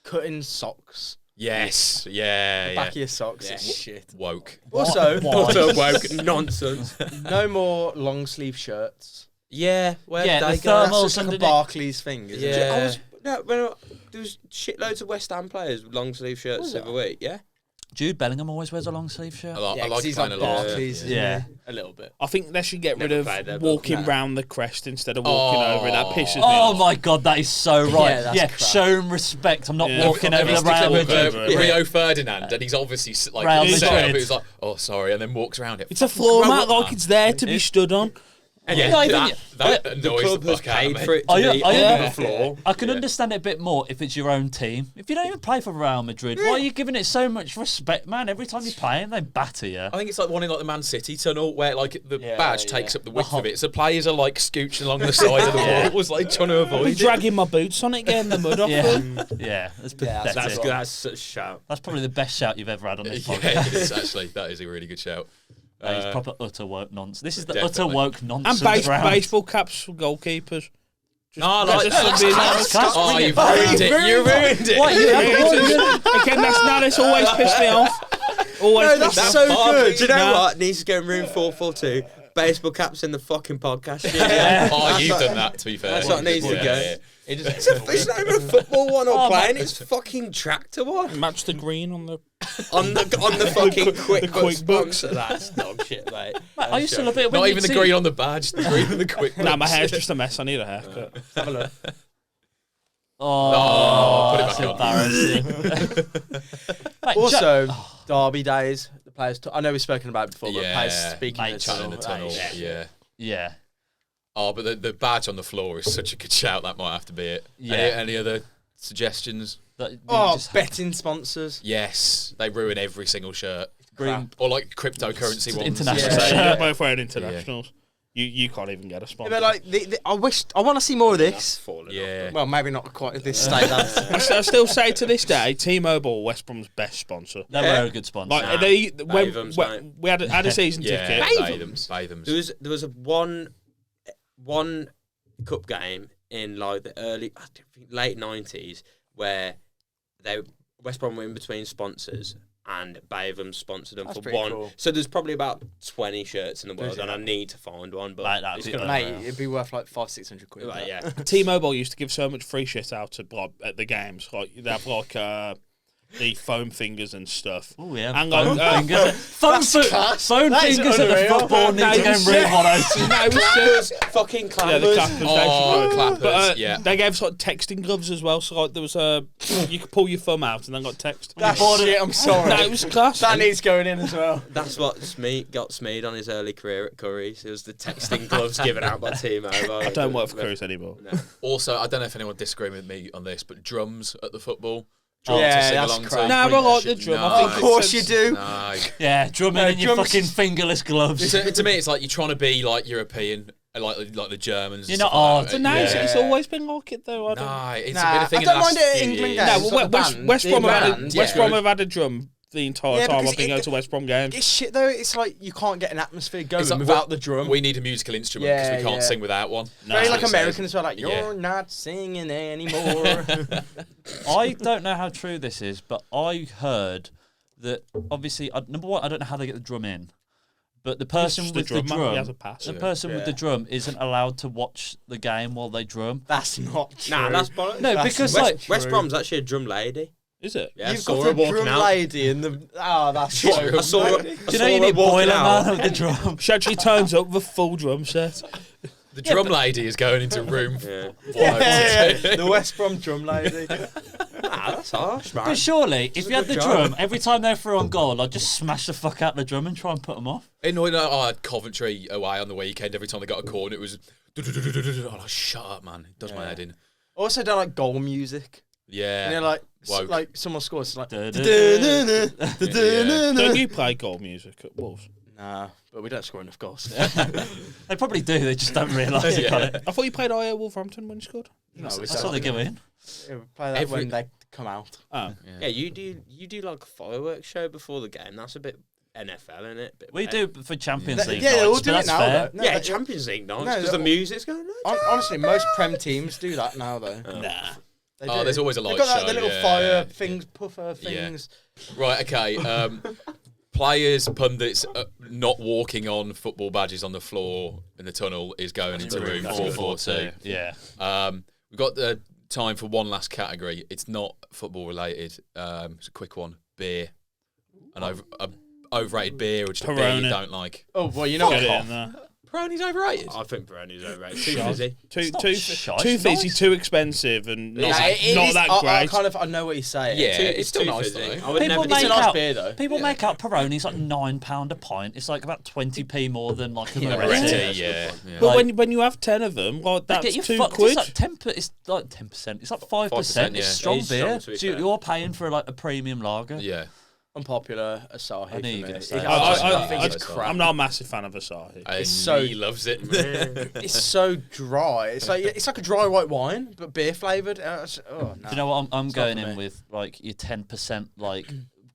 Cutting socks. Yes, The yeah, back yeah. of your socks Yeah. is shit. Woke. Also, Utter woke nonsense. no more long sleeve shirts. Yeah, where Yeah, they the go? thermals That's just like a underneath. Barclays thing, isn't it? Yeah. There was shitloads of West Ham players with long sleeve shirts every week. Yeah. Jude Bellingham always wears a long sleeve shirt. I Yeah, like 'cause he's playing like a lot. Barclays, isn't Yeah. he? A little bit. I think they should get rid Never of played there, but walking nah. round the crest instead of walking over it. That pisses me Oh off. my god, that is so right. Yeah, that's Yeah, crap. show him respect. I'm not Yeah. walking over the It's the Real clip of, Madrid. Madrid. Rio Ferdinand, and he's obviously Real like set up. Madrid. It was like, oh sorry, and then walks around it. It's a floor mat, like it's there to be stood on. Yeah, not even- that The annoys club the has fuck out of paid me. for it to I- be I- on the floor. I can understand it a bit more if it's your own team. If you don't even play for Real Madrid, why are you giving it so much respect, man? Every time you play them, they batter you. I think it's like one in like the Man City tunnel where like the Yeah, badge yeah. takes up the width of it, so players are like scooching along the side of the wall. It was like trying to I'll be avoid it. dragging my boots on it, getting the mud off Yeah, them. yeah, that's Yeah, pathetic. that's That's such a shout. That's probably the best shout you've ever had on this Yeah, podcast. it is actually. That is a really good shout. That is proper utter woke nonsense. This is the Definitely. utter woke And nonsense round. baseball caps for goalkeepers. No, I like Just that. something else. Oh, Bring it you've back. ruined it. You ruined it. What, you Yeah, have one? Again, that's always pissed me off. Always No, pissed that's me off. so good. Do you know No. what? Needs to go in room 442. Baseball caps in the fucking podcast. Shit. Oh, you've done that, to be fair. That's what needs to Yeah, go. yeah. It's not even a football one or Oh, playing. man. It's fucking tractor one Match the green on the. on the fucking quick QuickBooks. books. That's dog shit, mate. Mate, I used to love it when Not you'd even the see- green on the badge, the green on the quick. Nah, my hair's just a mess. I need a haircut. Have a look. Oh, put it that's back on. embarrassing. Mate, Also, derby days. The players. I know we've spoken about it before, but Yeah. players speaking Mate, in the Chat in the tunnel. tunnel. that is- Yeah. yeah. Oh, but the badge on the floor is such a good shout. That might have to be it. Yeah. Any other suggestions? That, you Oh, just- betting sponsors. Yes, they ruin every single shirt. green. Or like cryptocurrency ones. International So Yeah. you're both wearing internationals. You can't even get a Yeah, sponsor. but like, I want to see more of this. Yeah. Well, maybe not quite at this stage. I still say to this day, T-Mobile, West Brom's best sponsor. They were a good sponsor. Like Nah, when Bathams, mate. we had a season Yeah, ticket. Bathams. There was a one cup game in like the I think late 90s where West Brom were in between sponsors and Bathams sponsored them That's for pretty one. cool. So there's probably about 20 shirts in the world, Is it? and I need to find one. But Like that, it's yeah. gonna, Mate, it'd be worth like 500-600 quid. like, yeah. T-Mobile used to give so much free shit out to like, at the games. Like they have like the foam fingers and stuff. Oh yeah, Hang phone on, fingers. Phone That is fingers at the unreal. football need to go and read one out. No, it was Clappers, fucking yeah, the clappers. clappers. Oh, basically. clappers. But yeah. they gave us like texting gloves as well. So like there was you could pull your thumb out and then got text. That's shit, I'm sorry. No, it was class. That needs going in as well. That's what got Smeed on his early career at Curry's. It was the texting gloves given out by T-Mobile. I don't work for Curry's anymore. No. Also, I don't know if anyone disagrees with me on this, but drums at the football. Oh, Drums to yeah, sing that's along crap. to. No, I like the drum. I think Of course you it's- do. No. Yeah, drumming No, in your drums- fucking fingerless gloves. To me, it's like you're trying to be like European, like the Germans. You're and not stuff like hard. that. But no, Yeah. it's always been like it though. I don't. Nah, it's Nah, been a thing I in the don't mind last it at few England years. games. No, It's well, like the West band. West The Brom have band, had yeah. West Brom have had a drum the entire Yeah, time because I've been going to West Brom games. It's shit though. It's like you can't get an atmosphere going It's like, without what- the drum. We need a musical instrument because Yeah, we can't yeah. sing without one. Very That's like what it American says. as well. Like Yeah. you're not singing anymore. I don't know how true this is, but I heard that obviously, number one, I don't know how they get the drum in, but the person just with the the drum man, he has drum, a pass. the person with the drum isn't allowed to watch the game while they drum. That's not true. Nah, that's bollocks. No, That's because not like West true. Brom's actually a drum lady. Is it? Yeah, I You've saw got her a walking drum out. lady in the. Oh, that's I true. saw her. do you know you need boiler man with the drum? She actually turns up with a full drum set. The drum lady is going into room. Yeah. The West Brom drum lady. That's harsh, man. But surely, if you had the good job. drum, every time they're through on goal, I'd just smash the fuck out the drum and try and put them off. I had Coventry away on the weekend. Every time they got a corner, it was. Oh, shut up, man! It does my head in. Also, do like goal music. Yeah. You know, Woke. like someone scores, it's like. Don't you play goal music at Wolves? Nah, but we don't score enough goals. They probably do, they just don't realise it. Yeah. I thought you played IO Wolverhampton when you scored. No, we That's what they give in. Yeah, we play that when they come out. Oh. Yeah, you do like a fireworks show before the game. That's a bit NFL, isn't it? We do for Champions League Yeah, they all nights, do but it that's now, fair. though. No, Yeah, but- Champions League nights No, because the they're- music's going. Honestly, most Prem teams do that now, though. Nah. They Oh, do. there's always a light They've got show, the little yeah. fire things, puffer Yeah. things. Right. Okay. Players, pundits, not walking on football badges on the floor in the tunnel is going into room 442. Yeah. We've got the time for one last category. It's not football related. It's a quick one. Beer. An overrated beer or just a beer you Peroni. don't like. Oh, well, you know Get it what? in there. Peroni's overrated. I think Peroni's overrated. Too Shite. fizzy. Too not shite, too it's fizzy, nice. too expensive, and not, Yeah, it not is- that I great. I know what he's saying. Yeah, Too- it's still too nice fizzy. though. I would People never. It's a make nice out, beer, though. people make out Peroni's like £9 a pint. It's like about 20p more than like a Yeah, Moretti. right. Yeah. But Like- when you have 10 of them, well, They that's get you £2. fucked. It's like 10%. It's like 10%. It's like 5%. yeah. It's strong It is strong, beer. to be So fair. you're paying for like a premium lager. Yeah. Unpopular Asahi. I knew you were for gonna me. say It- that. I I think it's I- crap. I'm not a massive fan of Asahi. And so- he loves it. It's so dry. It's like a dry white wine, but beer flavored. Oh no. Do you know what I'm not going for in me. with? Like your 10% like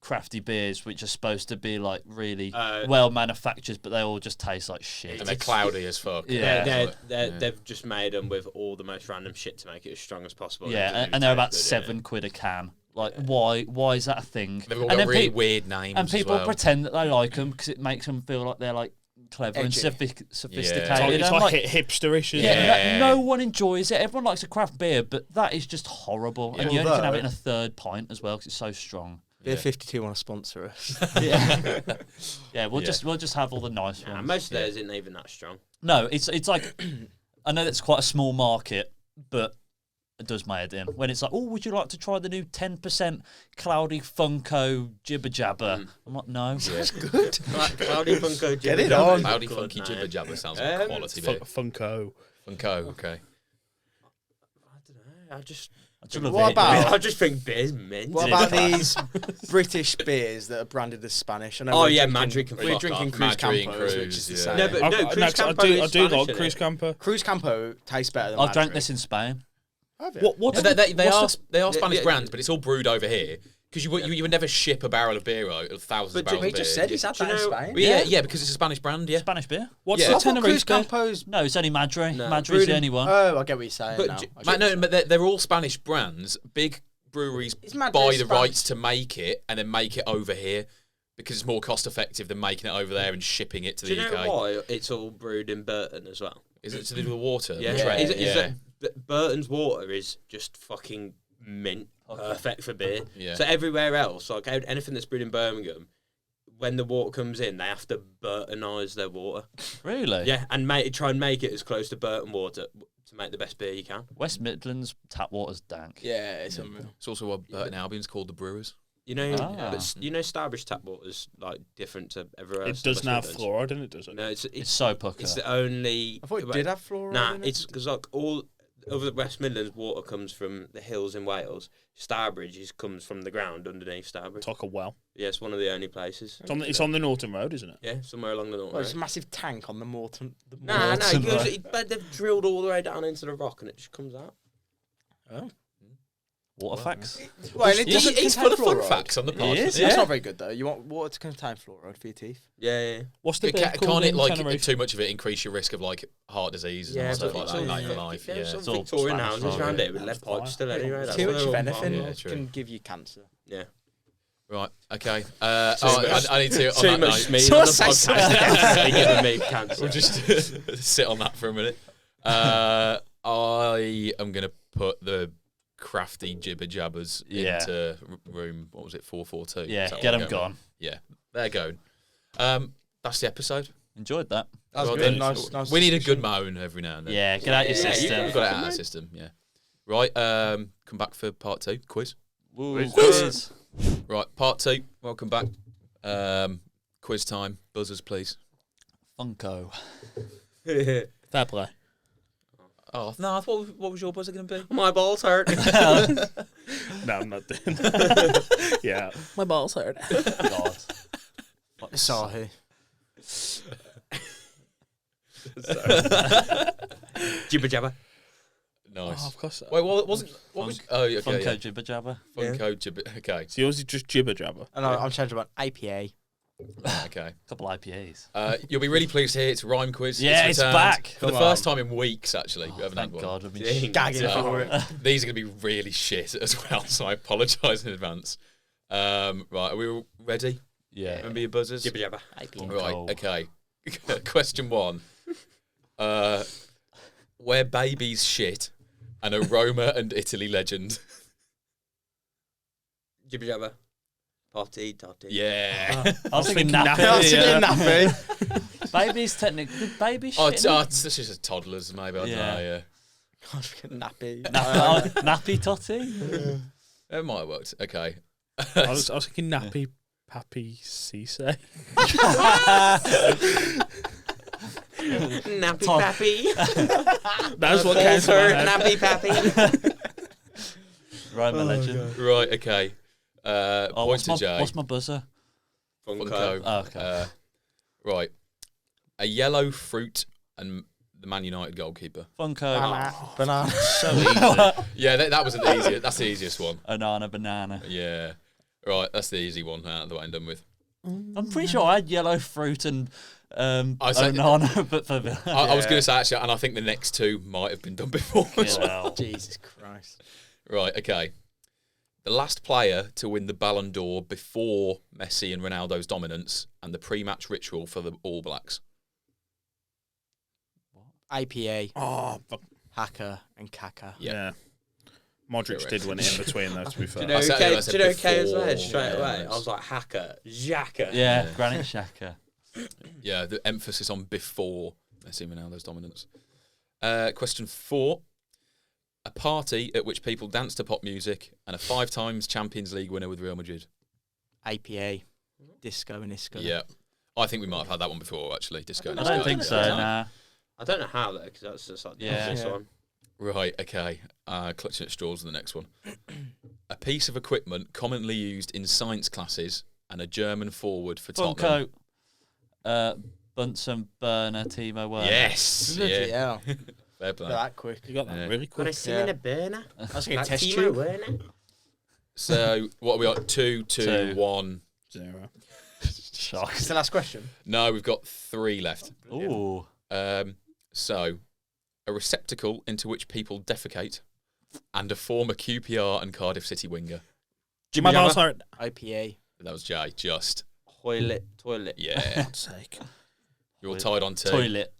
crafty beers, which are supposed to be like really well manufactured, but they all just taste like shit. And they're cloudy as fuck. Yeah. They've just made them with all the most random shit to make it as strong as possible. Yeah, It doesn't and they're even about taste good, £7 a can. Like, why is that a thing? They've all and got then really peop- weird names. and people as well. pretend that they like them because it makes them feel like they're like clever and Edgy. sophisticated. It's And I'm like hipsterish, isn't yeah, it? no one enjoys it. Everyone likes a craft beer, but that is just horrible. And you only can have it in a third pint as well because it's so strong. Beer 52 want to sponsor us. Yeah, we'll just have all the nice Nah, ones. most of theirs isn't even that strong. No, it's like I know that's quite a small market, but it does my head in when it's like, oh, would you like to try the new 10% Cloudy Funko Jibber Jabber? I'm like, no. That's good. Cloudy Funko. Get it on. Cloudy Funky Jibber Jabber sounds like a quality beer. Funko. Funko, okay. I don't know. I just What about- I just think beer's mint. What about these British beers that are branded as Spanish? I know Oh, we're yeah, drinking- Madrid can We're fuck drinking off. Cruz Madrid and Campos, Cruz, which is the yeah. same. No, but no, Cruz I Campo do is like Spanish, Cruz isn't it? Campo. Cruz Campo tastes better than I've Madrid. drank this in Spain. Have you? What's They what's are Spanish yeah. brands, but it's all brewed over here. Because you would never ship a barrel of beer out, thousands of But barrels We of beer. just said he's had Do that you in know- Spain. Well, yeah, because it's a Spanish brand, yeah. Spanish beer? what's Yeah. the I thought Cruz Tenerife beer? Campo's. No, it's only Madrid. No. Madrid's brewed the in- only one. Oh, I get what you're saying. But now. j- I Man, get no, what but they're all Spanish brands. Big breweries Is Madrid buy the Spanish? rights to make it and then make it over here because it's more cost effective than making it over there and shipping it to Do the you UK. know why it's all brewed in Burton as well? Is it to do with the water? Yeah, The trade? is that Burton's water is just fucking mint, perfect for beer. Yeah. So everywhere else, like anything that's brewed in Birmingham, when the water comes in, they have to Burtonise their water. Really? Yeah, and try and make it as close to Burton water to make the best beer you can. West Midlands tap water's dank. Yeah, it's unreal. It's also what Burton Albion's called the Brewers. You know, Ah. but you know, Starbridge tap water's like different to everywhere else. It doesn't in have West fluoride in it, does it? Midlands. No, It's so pucker. it's the only. I thought it did have fluoride. Nah, in it. it's because like all over the West Midlands, water comes from the hills in Wales. Starbridge comes from the ground underneath Starbridge. It's like a well. Yeah, it's one of the only places. It's on the Norton Road, isn't it? Yeah, somewhere along the north. Well, it's a massive tank on the Morton. Nah, Morton it goes, Road. they've drilled all the way down into the rock and it just comes out. Water facts. Well, and it He's, doesn't he's contain full of fun fluoride. facts on the pod. He is, That's yeah. not very good though. You want water to contain fluoride for your teeth. Yeah. What's the It beer called can't it in like Tenerife? too much of it increase your risk of like heart disease and stuff like that later in life? Yeah. Some It's all Victorian Spanish, houses right? around it with lead That's pipes fine. still anyway. That's Too where much they're of all anything from. Yeah, true. can give you cancer. Yeah. Right. Okay. I need to. Too on that much note, Schmeed on the Say podcast. They get me cancer. We'll just sit on that for a minute. I am going to put the crafty jibber jabbers Yeah. into room, what was it, 442? Yeah, Is that get what them we're going gone. with? Yeah, they're going. That's the episode. Enjoyed that. That was Well good. done. Nice. We need a good moan every now and then. Yeah, get out your Yeah, system. We've got it out of the system, yeah. Right, come back for part 2, quiz. Woo, Quiz. Right, part 2, welcome back. Quiz time, buzzers please. Funko. Fair play. Oh, no, what was your buzzer going to be? My balls hurt. No, I'm not doing. Yeah, my balls hurt. God. Sahi. Jibba jabba. Nice. Oh, of course. Wait, what was? Oh, okay, Funko yeah. Jibber Jabber. Funko Jibber. Okay, So yours is just jibber jabber. And I'm changing about APA. okay. Couple IPAs. You'll be really pleased to hear it's Rhyme Quiz. Yeah, it's returned back. for the Come first on. time in weeks. Actually, we haven't had Thank one. God. I've been Dang. Gagging So- for it. These are going to be really shit as well, so I apologise in advance. Right, are we all ready? Yeah. Remember your buzzers? Jibba jabba. APA. Right, Cool. okay. Question 1. Where babies shit, an Roma and Italy legend. Jibba jabba. Party, totty. Yeah. I was thinking thinking nappy. I was thinking yeah. nappy. Babies technically. Baby Oh, shit. it's just toddlers, maybe. I don't Yeah. know, yeah. I was thinking nappy. Nappy totty. It might have worked. Okay. I was thinking nappy, pappy, Cisse. Nappy Todd. pappy. That's what came to my head. Nappy pappy. Roma legend. Right, okay. Oh, Point to Jay. what's my buzzer? Funko. Oh, okay. Right. A yellow fruit and the Man United goalkeeper. Funko. Banana. So easy. Yeah, that was the easiest. That's the easiest one. Banana. Yeah. Right, that's the easy one out of the way and done with. I'm pretty sure I had yellow fruit and I said- Onana, but for Villa. I was going to say actually, and I think the next two might have been done before. as well. Jesus Christ. Right, okay. The last player to win the Ballon d'Or before Messi and Ronaldo's dominance and the pre-match ritual for the All Blacks. APA, Oh, fuck. Haka, and Kaka. Yeah. Modric Correct. did win it in between those, to be Do fair. you know I said- who I came, said do you know who came as before, well straight yeah, away? nice. I was like, Hacker, Xhaka. Yeah, Granit Xhaka. Yeah, the emphasis on before Messi and Ronaldo's dominance. Question 4. A party at which people dance to pop music and a 5 times Champions League winner with Real Madrid. APA, Disco and Isco. Yeah. I think we might have had that one before, actually. Disco. I don't think so, nah. I don't know how though, because that's just like the Yeah. obvious Yeah. one. Right, okay. Clutching at straws in the next one. A piece of equipment commonly used in science classes and a German forward for Tottenham. Funko. Bunsen burner, Timo Werner. Yes. Bloody Yeah. hell. Fair They're play. that quick. You got that Yeah. really Got quick. a sim in a burner. I was thinking Like test Timo tube. Werner. So, what are we at? 2, 2, Two. 1. 0. Shock. It's the last question. No, we've got 3 left. Ooh. So, a receptacle into which people defecate and a former QPR and Cardiff City winger. My balls hurt. APA, That was Jay, just. Toilet. Yeah. God's sake. You're all tied on 2. Toilet.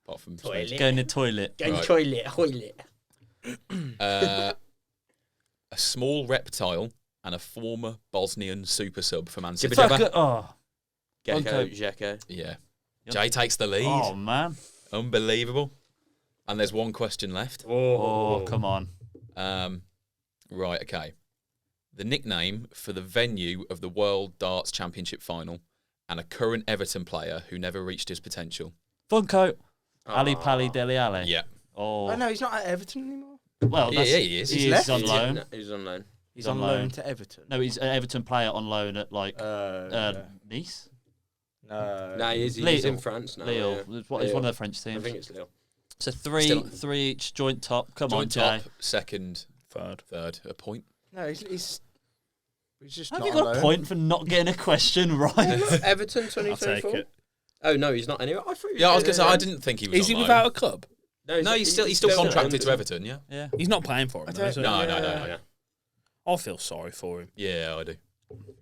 Apart from Toilet. Go in the toilet. Go Right. toilet. A small reptile and a former Bosnian super sub for Man City. Jibba Fuck it. Oh. Gecko, Funko. Xhaka. Yeah. Yep. Jay takes the lead. Oh, man. Unbelievable. And there's one question left. Oh, come on. Right, okay. The nickname for the venue of the World Darts Championship final and a current Everton player who never reached his potential. Funko. Ali Pali Deli Ali. Yeah. Oh. Oh no, he's not at Everton anymore. Well, Yeah, that's, he is. He He's is left. on loan. He's on loan. He's on on loan loan. to Everton. No, he's an Everton player on loan at, like, No. Nice? No. He's Lille. in France now. Lille. Yeah. It's one of the French I teams. think it's Lille. So Still- three each, joint top. Come Joint on, top, Jay. second, Third. third, a point. No, he's just Have not you got a alone. point for not getting a question right? Everton I'll 2024. take it. Oh no, he's not anyway. I thought he Yeah, I was going going to say, I didn't think he was Is he on loan. without a club? No, he's still contracted to Everton, yeah? Yeah. He's not playing for him, though, is he? No. I'll feel sorry for him. Yeah, I do.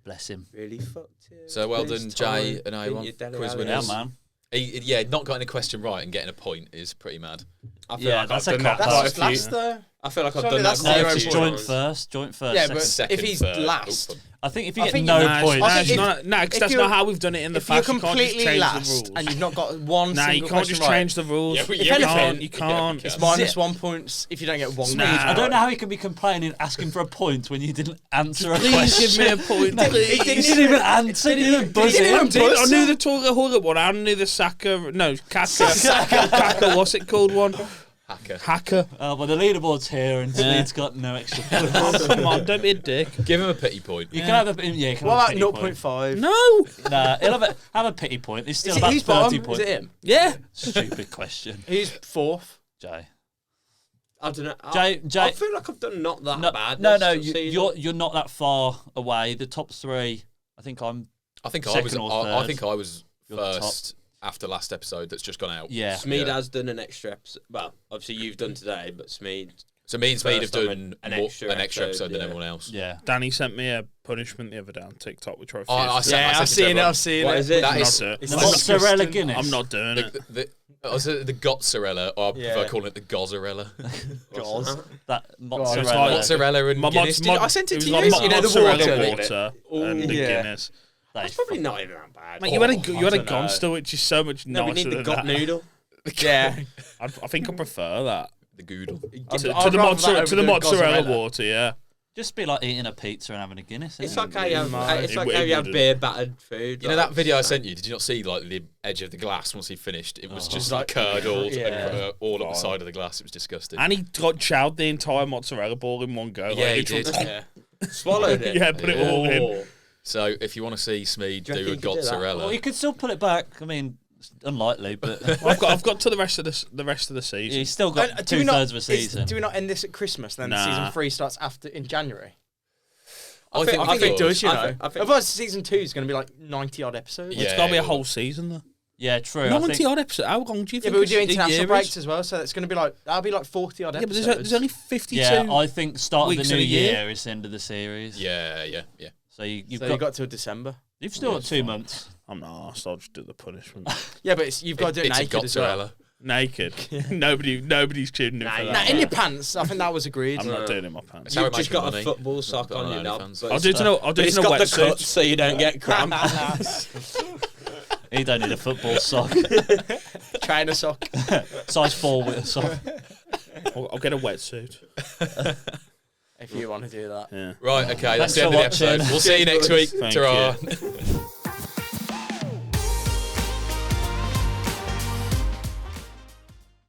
Bless him. Really fucked him. So well done, This Jay time, and didn't A1. you, Dele Quiz Alli? Yeah, winners. man. Yeah, not getting a question right and getting a point is pretty mad. I feel Yeah, like that's I've a done that cop That's quite just a few. last though. I feel like I've Surely done that that's No, quite a it's few joint times. first. Joint first. Yeah, second. but Second, if he's third. last, Oh, I think if you I get think no you- points, I think No, because if that's you're- not how we've done it in the If you're past. You can't just completely change the last rules. and you've not got one Nah, single you can't question just right, change the rules. Yeah, you yeah, we can't. can. You Yeah, can't. we can. it's minus Yeah. 1 point if you don't get one. Nah. I don't know how you can be complaining, asking for a point when you didn't answer a Please question. give me a point, please. You didn't even answer. You didn't buzz didn't in. even I knew the Torga Hula one. I knew the Saka. No, Kaka. What's it called? One Hacker. Oh, well, the leaderboard's here, and Smeed's got no extra points. Oh, come on, don't be a dick. Give him a pity point. You can have a yeah. You can What have about a pity point. 0.5? No. Nah, he'll have a pity point. It's still Is it, about who's 30 bottom? points. Is it him? Yeah. Stupid question, Who's fourth? Jay. I don't know. Jay- I feel like I've done not that No, bad. no, this season. you're not that far away. The top three, I think I I Second or I third. think I was You're first after last episode that's just gone out. yeah. Smeed Yeah. has done an extra episode. Well, obviously you've done today, but Smeed. So me and Speed have First time done an more, extra an extra episode, episode than yeah. everyone else. Yeah. Danny sent me a punishment the other day on TikTok, which I refused. I to sent- do. I Yeah, sent I've to seen it. everyone. I've seen What it. is it? That I'm is not doing The it. mozzarella Guinness. I'm not doing it. the Gozzarella, or I prefer Yeah. calling it the Gozzarella. That it's mozzarella. like- Mozzarella and My Guinness. mod- I sent it was to like you. mo- You know, the mozzarella water. water and the Yeah. Guinness. That's probably not even that bad. Mate, you had a I Gonster, don't know. which is so much no, we nicer need the than got that. noodle. Yeah. I think I prefer that The Goodle. I'd to the rather that mozzarella, over to the the mozzarella Gozzarella. water. Yeah. Just be like eating a pizza and having a Guinness. It's Isn't like how you have. It's It like would- how it you have wouldn't. beer battered food. You know like, that video I sent you? Did you not see like the edge of the glass once he finished? It was just like curdled Yeah. and all up God. the side of the glass. It was disgusting. And he got chowed the entire mozzarella ball in one go. Yeah, he literally- did. Yeah. Swallowed it. Yeah, put it all in. Oh. So if you want to see Smeed Do you do a reckon he could do that? Gozzarella, Well, you could still pull it back. I mean, it's unlikely, but I've got to the rest of the season. he's still got Do we 2/3 not- of a season. Do we not end this at Christmas? Then Nah. season 3 starts in January. I think it does, you I know. think- I think- Otherwise, season 2 is going to be like 90 odd episodes. Yeah. It's got to be a it whole will. season though. Yeah, true. I 90 think, odd episode. How long do you Yeah, think? but we're it's- doing a international year breaks is? as well, so it's going to be like that'll be like 40 odd Yeah, but episodes. there's only 52. yeah, I think start of the weeks new in a year. year is the end of the series. yeah. So you've so got you got till December. you've still got it's 2 fine. months. I'm not arsed. I'll just do the punishment. Yeah, but you've got to do it It's a naked as well. Gozzarella. Naked. Nobody's tuning in for Nah, that. in your pants. I think that was agreed. I'm not doing it in my pants. That's how You've we just make got a money. football sock Put it on on your knob. OnlyFans. but I'll do it in a but it's wetsuit. got the cut so you don't get cramp. He don't need a football sock. Trainer sock. Size 4 with a sock. I'll get a wetsuit. If you want to do that. Yeah. Right, okay, that's Thanks the end for of the episode. watching. We'll see you next week. Thank Ta-ra. you.